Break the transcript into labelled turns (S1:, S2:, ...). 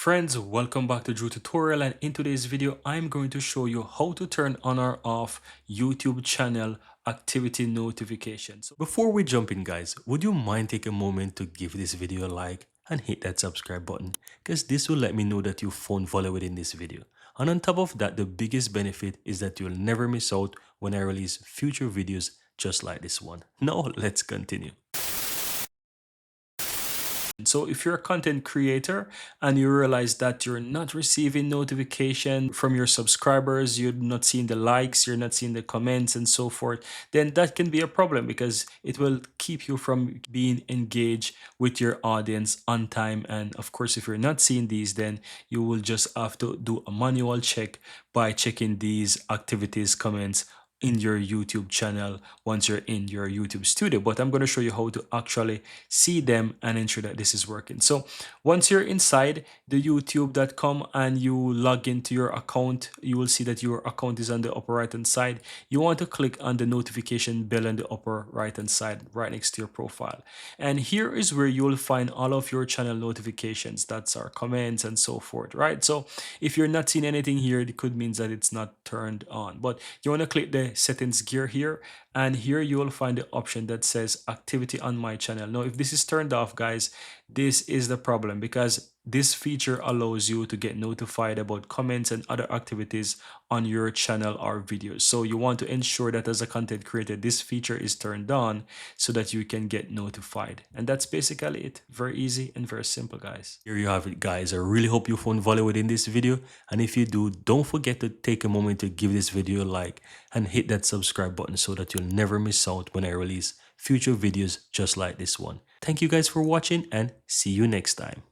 S1: Friends, welcome back to Drew Tutorial, and in today's video I'm going to show you how to turn on or off YouTube channel activity notifications. Before we jump in guys, would you mind take a moment to give this video a like and hit that subscribe button, because this will let me know that you found value within this video. And on top of that, the biggest benefit is that you'll never miss out when I release future videos just like this one. Now let's continue. So if you're a content creator and you realize that you're not receiving notification from your subscribers, you're not seeing the likes, you're not seeing the comments and so forth, then that can be a problem because it will keep you from being engaged with your audience on time. And of course, if you're not seeing these, then you will just have to do a manual check by checking these activities, comments in your YouTube channel once you're in your YouTube studio. But I'm going to show you how to actually see them and ensure that this is working. So once you're inside the youtube.com and you log into your account, you will see that your account is on the upper right hand side. You want to click on the notification bell on the upper right hand side right next to your profile. And here is where you will find all of your channel notifications. That's our comments and so forth, right? So if you're not seeing anything here, it could mean that it's not turned on. But you want to click the settings gear here, and here you will find the option that says activity on my channel. Now if this is turned off guys, this is the problem, because this feature allows you to get notified about comments and other activities on your channel or videos. So you want to ensure that as a content creator, this feature is turned on so that you can get notified. And that's basically it. Very easy and very simple, guys. Here you have it, guys. I really hope you found value within this video. And if you do, don't forget to take a moment to give this video a like and hit that subscribe button so that you'll never miss out when I release future videos just like this one. Thank you guys for watching, and see you next time.